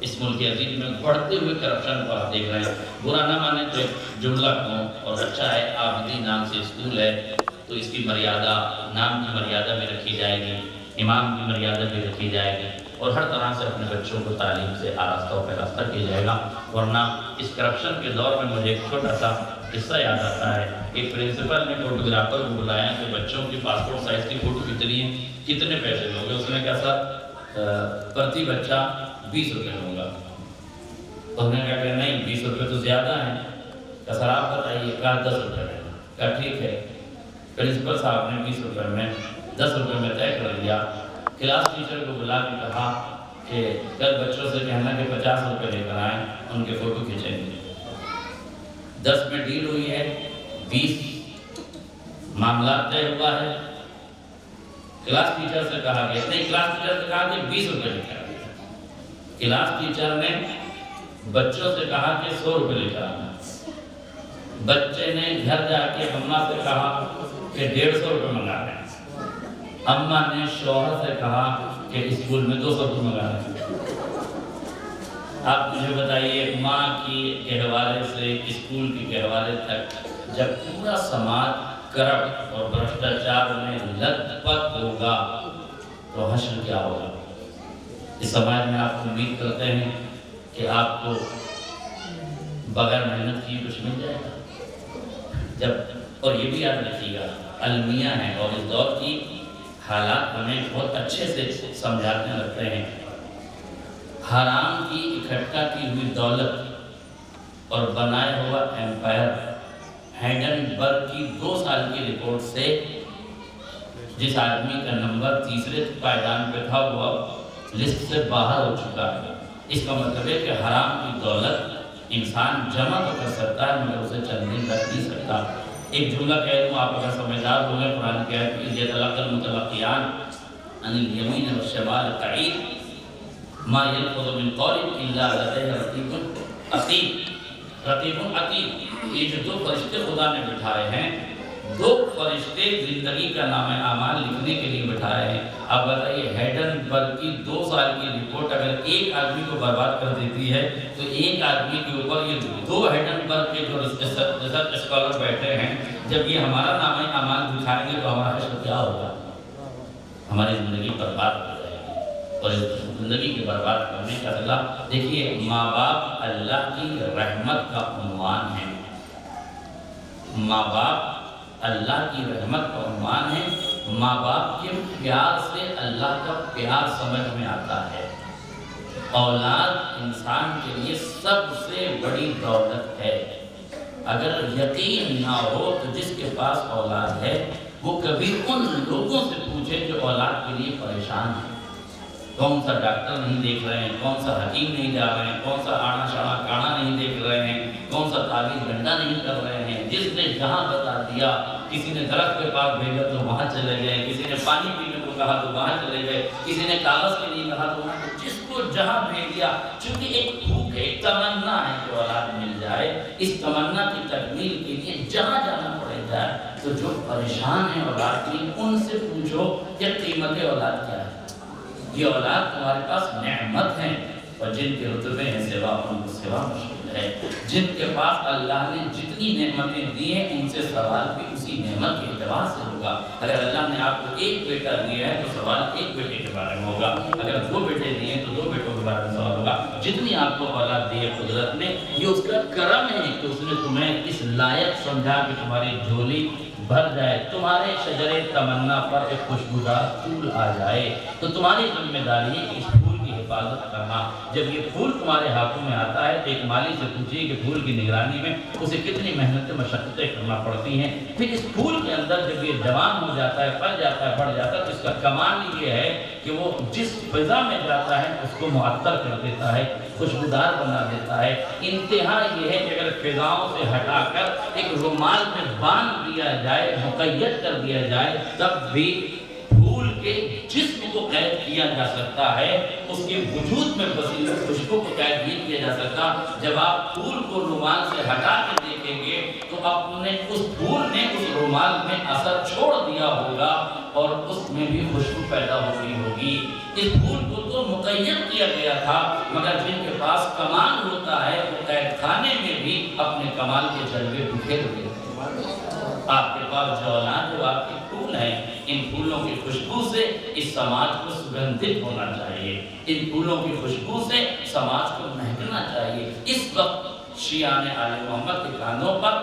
اس ملک عزیز میں بڑھتے ہوئے کرپشن کو آپ دیکھ رہے ہیں. برا نہ مانے تو ایک جملہ کہوں اور اچھا ہے، آبدی نام سے اسکول ہے تو اس کی مریادہ، نام کی مریادہ بھی رکھی جائے گی، امام کی مریادہ بھی رکھی جائے گی، اور ہر طرح سے اپنے بچوں کو تعلیم سے آراستہ و پیراستہ کیا جائے گا. ورنہ اس کرپشن کے دور میں مجھے ایک چھوٹا سا قصہ یاد آتا ہے. ایک پرنسپل نے فوٹوگرافر کو بلایا کہ بچوں کی پاسپورٹ سائز کی فوٹو کتنی ہے، کتنے پیسے لوگے؟ اس نے کہا سر پرتی بچہ 20 روپے لوں گا. تو انہوں نے کہا کہ نہیں 20 روپے تو زیادہ ہیں. کہا سر آپ بتائیے. کہا 10 روپے میں. کہا ٹھیک ہے. پرنسپل صاحب نے 20 روپے میں 10 روپے میں طے کر لیا. کلاس ٹیچر کو بلا کے کہا کہ کل بچوں سے کہنا کہ 50 روپے لے کر آئیں، ان کے فوٹو کھینچیں گے. 10 میں ڈیل ہوئی ہے، 20 معاملات طے ہوا ہے. کلاس ٹیچر سے کہا گیا، نہیں کلاس ٹیچر سے کہا کہ 20 روپے لے کر آئیں. کلاس ٹیچر نے بچوں سے کہا کہ 100 روپے لے کر آنا. بچے نے گھر جا کے اماں سے کہا کہ 150 روپے منگا رہے ہیں. اماں نے شوہر سے کہا کہ اسکول میں 200 روپے منگا رہے ہیں. آپ مجھے بتائیے ماں کی کہوالے سے اسکول کی کہوالے تک جب پورا سماج کرپٹ اور بھرشٹاچار میں لت پت ہوگا تو حشر کیا ہوگا؟ اس سماج میں آپ امید کرتے ہیں کہ آپ کو بغیر محنت کی کچھ مل جائے گا؟ جب اور یہ بھی یاد رکھیے گا المیہ ہیں اور اس دور کی حالات ہمیں بہت اچھے سے سمجھاتے رکھتے ہیں. حرام کی اکٹھا کی ہوئی دولت اور بنایا ہوا ایمپائر ہائیڈنبرگ کی 2 سال کی رپورٹ سے جس آدمی کا نمبر تیسرے پائیدان پہ تھا وہ لسٹ سے باہر ہو چکا ہے. اس کا مطلب ہے کہ حرام کی دولت انسان جمع تو کر سکتا ہے مگر اسے چند دن رکھ نہیں سکتا. ایک جملہ کہہ دوں آپ اگر سمجھدار ہو گئے، قرآن کی آیت میں یتلقى المتلقیان عن الیمین والشمال قعید ما یلفظ من قول الا لدیہ رقیب عتید. رقیب عتید، یہ جو 2 فرشتے خدا نے بٹھائے ہیں، 2 فرشتے زندگی کا نام اعمال لکھنے کے لیے بٹھائے ہیں. اب بتائیے ہائیڈنبرگ کی 2 سال کی رپورٹ اگر ایک آدمی کو برباد کر دیتی ہے تو ایک آدمی کے اوپر یہ 2 ہائیڈنبرگ کے جو ریسرچ اسکالر بیٹھے ہیں، جب یہ ہمارا نام اعمال دکھائیں گے تو ہمارا حشر کیا ہوگا؟ ہماری زندگی برباد ہو جائے گی. اور اس زندگی کے برباد کرنے کا اللہ دیکھیے، ماں باپ اللہ کی رحمت کا عنوان ہے. ماں باپ اللہ کی رحمت کا عنوان ہے. ماں باپ کے پیار سے اللہ کا پیار سمجھ میں آتا ہے. اولاد انسان کے لیے سب سے بڑی دولت ہے. اگر یقین نہ ہو تو جس کے پاس اولاد ہے وہ کبھی ان لوگوں سے پوچھے جو اولاد کے لیے پریشان ہیں. کون سا ڈاکٹر نہیں دیکھ رہے ہیں، کون سا حکیم نہیں جا رہے ہیں، کون سا آڑا شاڑا کاڑا نہیں دیکھ رہے ہیں، کون سا تعویذ گنڈا نہیں کر رہے ہیں. جس نے جہاں بتا دیا، کسی نے درخت کے پاس بھیجا تو وہاں چلے گئے، کسی نے پانی پینے کو کہا تو وہاں چلے گئے، کسی نے کاغذ کے لیے کہا تو وہاں. جس کو جہاں بھیج دیا، چونکہ ایک بھوک ہے، ایک تمنا ہے کہ اولاد مل جائے. اس تمنا کی تکمیل کے لیے جہاں جانا پڑے جائے. تو جو پریشان ہیں اولاد کی، ان سے پوچھو کہ قیمت اولاد کیا ہے. یہ اولاد تمہارے پاس نعمت ہے، اور جن کے رتبے ہیں سوا ان کو سوا مشکل ہے. جن کے پاس اللہ نے جتنی نعمتیں دی ہیں ان سے سوال بھی اسی نعمت کے اعتبار سے ہوگا. اگر اللہ نے آپ کو ایک بیٹا دیا ہے تو سوال ایک بیٹے کے بارے میں ہوگا. اگر 2 بیٹے دیے ہیں تو 2 بیٹوں کے بارے میں سوال ہوگا. جتنی آپ کو اولاد دی ہے قدرت نے، یہ اس کا کرم ہے کہ اس نے تمہیں اس لائق سمجھا کہ تمہاری جھولی بھر جائے، تمہارے شجرے تمنا پر ایک خوشبودار پھول آ جائے. تو تمہاری ذمہ داری ہے کہ اس پھول کی حفاظت کرنا. جب یہ پھول تمہارے ہاتھوں میں آتا ہے تو ایک مالی سے پوچھیے کہ پھول کی نگرانی میں اسے کتنی محنتیں مشقتیں کرنا پڑتی ہیں. پھر اس پھول کے اندر جب یہ جوان ہو جاتا ہے، پھل جاتا ہے، بڑھ جاتا ہے، تو اس کا کمال یہ ہے کہ وہ جس فضا میں جاتا ہے اس کو معطر کر دیتا ہے، خوشبودار بنا دیتا ہے. انتہا یہ ہے کہ اگر فضاؤں سے ہٹا کر ایک رومال میں باندھ دیا جائے، مقید کر دیا جائے، تب بھی پھول کے جسم کو قید کیا جا سکتا ہے، اس کے وجود میں بسی ہوئی خوشبو کو قید نہیں کیا جا سکتا. جب آپ پھول کو رومال سے ہٹا کے دیکھیں گے تو اپنے اس پھول نے اس رومال میں اثر چھوڑ دیا ہوگا اور اس میں بھی خوشبو پیدا ہو گئی ہوگی. اس پھول کو تو مقید کیا گیا تھا، مگر جن کے پاس کمال ہوتا ہے وہ قید خانے میں بھی اپنے کمال کے جلوے بکھیر دیتے ہیں۔ آپ کے پاس جو اولاد ہے وہ آپ کے پھول ہیں، ان پھولوں کی خوشبو سے اس سماج کو سگندھت ہونا چاہیے، ان پھولوں کی خوشبو سے سماج کو مہکنا چاہیے۔ اس وقت شیعان آل محمد کے کاندھوں پر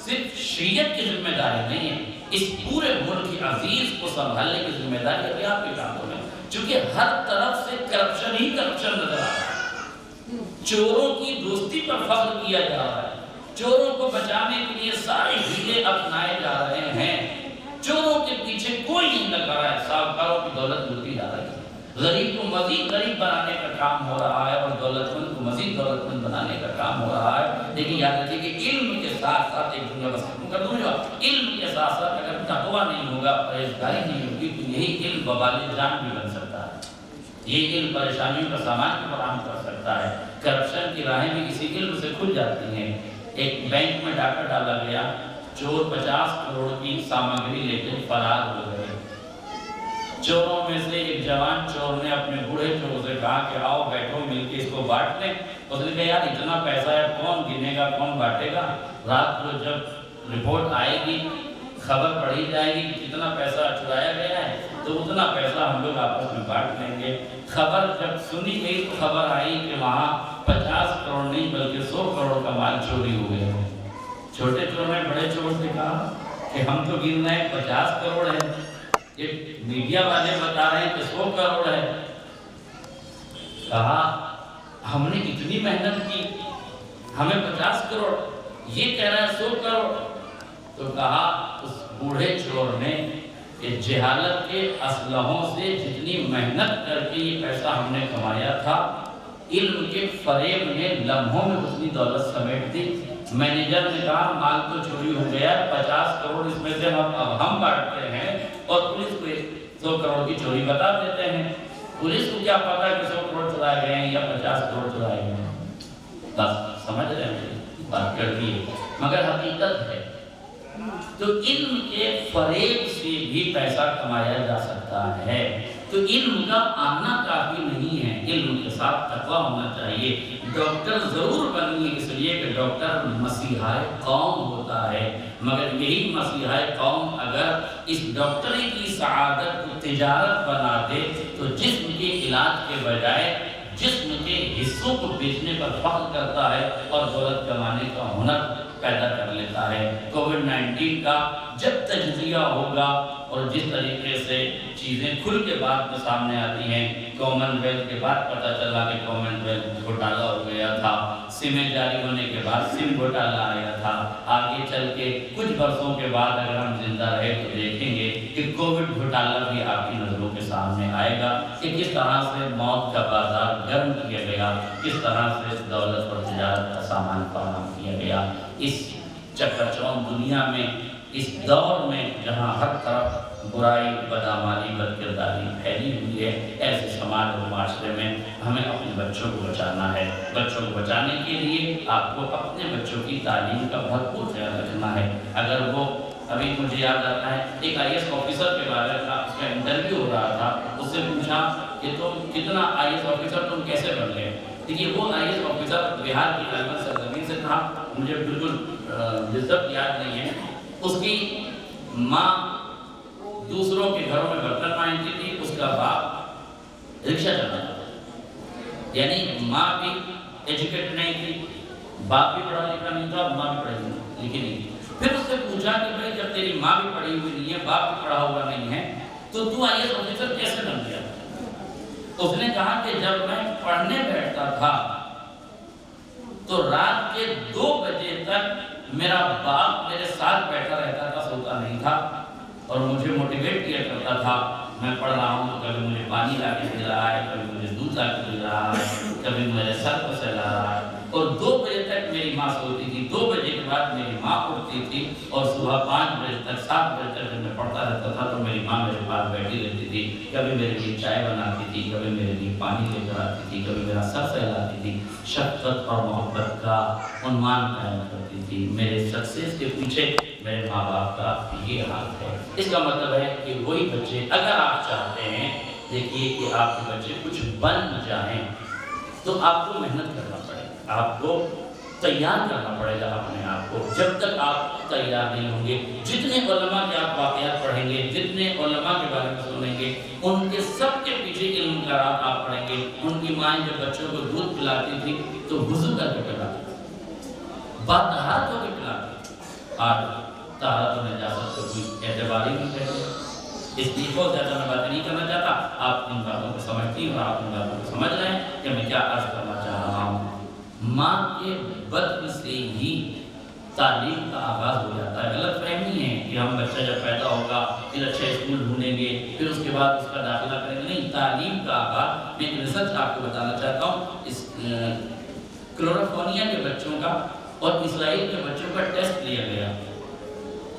صرف شیعت کی ذمہ داری نہیں ہے، اس پورے ملک کی عزیز کو سنبھالنے کی ذمہ داری ابھی آپ کے کاندھوں میں، چونکہ ہر طرف سے کرپشن ہی کرپشن نظر آ رہا ہے، چوروں کی دوستی پر فخر کیا جا رہا ہے، چوروں کو بچانے کے لیے سارے ہیلے اپنائے جا رہے ہیں، چوروں کے پیچھے کوئی نہیں لگا رہا ہے، ساہوکاروں کی دولت لوٹی جا رہی ہے، غریب کو مزید غریب بنانے کا کام ہو رہا ہے اور دولت مند کو مزید دولت مند بنانے کا کام ہو رہا ہے۔ لیکن یاد رکھیے کہ علم کے ساتھ ساتھ ایک جملہ بس ختم کر دوں گا، علم کے ساتھ ساتھ اگر تقویٰ نہیں ہوگا، پرہیزگاری نہیں ہوگی تو یہی علم وبال جان بھی بن سکتا ہے، یہ علم پریشانیوں کا سامان بھی فراہم کر سکتا ہے۔ کرپشن کی راہیں بھی اسی علم سے کھل جاتی ہیں۔ ایک بینک میں ڈاکہ ڈالا گیا، چور 50 کروڑ کی سامگری لے کے فرار ہو گئے۔ چوروں میں سے ایک جوان چور نے اپنے بوڑھے چور سے کہا کہ آؤ بیٹھو مل کے اس کو بانٹ لیں۔ اس نے کہا یار اتنا پیسہ ہے کون گنے گا کون بانٹے گا، رات کو جب رپورٹ آئے گی خبر پڑھی جائے گی کہ کتنا پیسہ چرایا گیا ہے تو اتنا پیسہ ہم لوگ آپس میں بانٹ لیں گے۔ خبر جب سنی گئی تو خبر آئی کہ وہاں 50 کروڑ نہیں بلکہ 100 کروڑ کا مال چوری ہو گیا۔ چھوٹے چور نے بڑے چور سے کہا کہ ہم تو گن رہے ہیں 50 کروڑ ہے، یہ میڈیا والے بتا رہے ہیں کہ 100 کروڑ ہے۔ کہا ہم نے اتنی محنت کی، ہمیں 50 کروڑ، یہ کہہ رہا ہے 100 کروڑ۔ تو کہا اس بوڑھے چور نے کہ جہالت کے اسلحوں سے جتنی محنت کر کے یہ پیسہ ہم نے کمایا تھا، علم کے فریب نے لمحوں میں اتنی دولت سمیٹ دی۔ مینیجر نے کہا مال تو چوری ہو گیا، 50 کروڑ اس میں سے ہم بانٹتے ہیں اور پولیس کو 100 کروڑ کی چوری بتا دیتے ہیں۔ پولیس کو کیا پتا کہ 100 کروڑ چرائے گئے ہیں یا 50 کروڑ چرائے گئے ہیں؟ بس سمجھ رہے ہیں بات کر دی ہے، مگر حقیقت ہے۔ تو علم کے فریب سے بھی پیسہ کمایا جا سکتا ہے۔ تو علم کا آنا کافی نہیں ہے، علم کے ساتھ تقویٰ ہونا چاہیے۔ ڈاکٹر ضرور بنیے اس لیے کہ ڈاکٹر مسیحائے قوم ہوتا ہے، مگر یہی مسیحائے قوم اگر اس ڈاکٹری کی سعادت کو تجارت بنا دے تو جسم کے علاج کے بجائے جسم کے حصوں کو بیچنے پر فخر کرتا ہے اور دولت کمانے کا ہنر پیدا کر لیتا ہے۔ کووڈ-19 کا جب تجزیہ ہوگا اور جس طریقے سے چیزیں کھل کے بعد میں سامنے آتی ہیں، کامن ویلتھ کے بعد پتہ چلا کہ کامن ویلتھ گھوٹالا ہو گیا تھا، سمیں جاری ہونے کے بعد سم گھوٹالا آیا تھا، آگے چل کے کچھ برسوں کے بعد اگر ہم زندہ رہے تو دیکھیں گے کہ کووڈ گھوٹالا بھی آپ کی نظروں کے سامنے آئے گا کہ کس طرح سے موت کا بازار گرم کیا گیا، کس طرح سے دولت اور تجارت کا سامان فراہم کیا گیا۔ اس چکا چوند دنیا میں، اس دور میں جہاں ہر طرف برائی، بدعمالی، بدکرداری پھیلی ہوئی ہے، ایسے سماج اور معاشرے میں ہمیں اپنے بچوں کو بچانا ہے۔ بچوں کو بچانے کے لیے آپ کو اپنے بچوں کی تعلیم کا بھرپور خیال رکھنا ہے۔ اگر وہ ابھی مجھے یاد آتا ہے ایک IAS آفیسر کے بارے میں اس کا انٹرویو ہو رہا تھا، اس سے پوچھا کہ تم کتنا IAS آفیسر تم کیسے بن گئے؟ دیکھیے وہ IAS آفیسر بہار کی علامت سرزمین سے تھا، مجھے بالکل بالضبط یاد نہیں ہے۔ اس کی ماں دوسروں کے گھروں میں برتن مانجتی تھی، اس کا باپ رکشہ چلاتا تھا، یعنی ماں بھی ایجوکیٹ نہیں تھی، باپ بھی پڑھا لکھا نہیں تھا، ماں بھی پڑھی لکھی نہیں تھی۔ پھر اس سے پوچھا کہ بھائی جب تیری ماں بھی پڑھی ہوئی نہیں ہے، باپ بھی پڑھا ہوا نہیں ہے، تو IAS آفیسر کیسے بن گیا؟ اس نے کہا کہ جب میں پڑھنے بیٹھتا تھا تو رات کے 2 بجے تک میرا باپ میرے ساتھ بیٹھا رہتا تھا، سوتا نہیں تھا اور مجھے موٹیویٹ کیا کرتا تھا۔ میں پڑھ رہا ہوں تو کبھی مجھے پانی لا کے دے رہا ہے، کبھی مجھے دودھ لا کے دے رہا ہے، کبھی میرے سر کو سہلا رہا ہے، اور 2 بجے تک میری ماں سوتی تھی۔ 2 بجے کے بعد میری ماں اٹھتی تھی اور صبح 5 بجے تک 7 بجے تک جب میں پڑھتا رہتا تھا تو میری ماں میرے پاس بیٹھی رہتی تھی، کبھی میرے لیے چائے بناتی تھی، کبھی میرے لیے پانی لے کر آتی تھی، کبھی میرا سر سہلاتی تھی، شفقت اور محبت کا عنوان قائم کرتی تھی۔ میرے سکسیس کے پیچھے میرے ماں باپ کا یہ حال ہے۔ اس کا مطلب ہے کہ وہی بچے، اگر آپ چاہتے ہیں دیکھیے کہ آپ کے بچے کچھ بن جائیں تو آپ کو محنت کرنا پڑے گا، آپ کو تیار کرنا پڑے گا اپنے آپ کو۔ جب تک آپ تیار نہیں ہوں گے، جتنے علماء کے آپ واقعات پڑھیں گے، جتنے علماء کے بارے میں سنیں گے، ان کے سب کے پیچھے علم کا راز آپ پڑھیں گے۔ ان کی مائیں جب بچوں کو دودھ پلاتی تھی تو وضو کر کے پلاتی تھی، باطہارت ہو کے پلاتی تھی۔ آج طہارت و نجاست کو کوئی اعتبار ہی نہیں کرتے۔ اس لیے بہت زیادہ میں باتیں نہیں کرنا چاہتا، آپ ان باتوں کو سمجھتی اور آپ ان باتوں کو سمجھ رہے ہیں کہ میں کیا عرض کرنا چاہ رہا ہوں۔ ماں کے بدن سے ہی تعلیم کا آغاز ہو جاتا ہے۔ غلط فہمی ہے کہ ہم بچہ جب پیدا ہوگا پھر اچھے اسکول ڈھونڈیں گے، پھر اس کے بعد اس کا داخلہ کریں گے، نہیں، تعلیم کا آغاز۔ میں ایک ریسرچ آپ کو بتانا چاہتا ہوں، اس کیلیفورنیا کے بچوں کا اور اسرائیل کے بچوں کا ٹیسٹ لیا گیا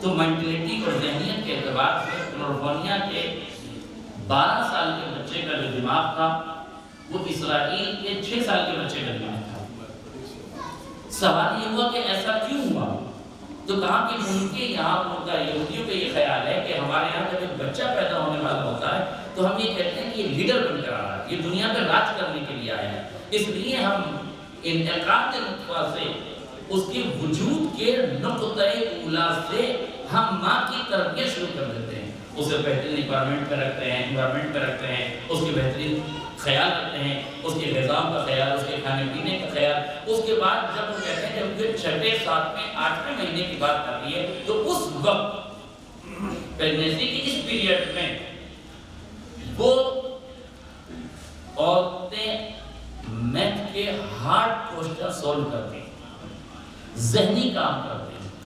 تو مینٹلٹی اور ذہنیت کے اعتبار سے کیلیفورنیا کے 12 سال کے بچے کا جو دماغ تھا وہ اسرائیل کے 6 سال کے بچے کا دماغ تھا۔ سوال یہ ہوا کہ ایسا کیوں ہوا؟ تو کہا کہ ان کے یہاں ان کا یہودیوں کا یہ خیال ہے کہ ہمارے یہاں جب ایک بچہ پیدا ہونے والا ہوتا ہے تو ہم یہ کہتے ہیں کہ یہ لیڈر بن کر آ رہا ہے، یہ دنیا پہ راج کرنے کے لیے آیا ہے، اس لیے ہم انعقاد نطفہ سے اس کے وجود کے نقطۂ اولیٰ سے ہم ماں کی تربیت شروع کر دیتے ہیں، اسے بہترین انوائرمنٹ پہ رکھتے ہیں، اس کے بہترین خیال رکھتے ہیں، اس کے غذا کا خیال، اس کے کھانے پینے کا خیال۔ اس کے بعد جب وہ کہتے ہیں جب وہ 6، 7، 8 مہینے کی بات آتی ہے تو اس وقت پریگنینسی کی اس پیریڈ میں وہ عورتیں میتھ کے ہارڈ کوشچن سولو کرتی ہیں، ذہنی کام کرتے ہیں۔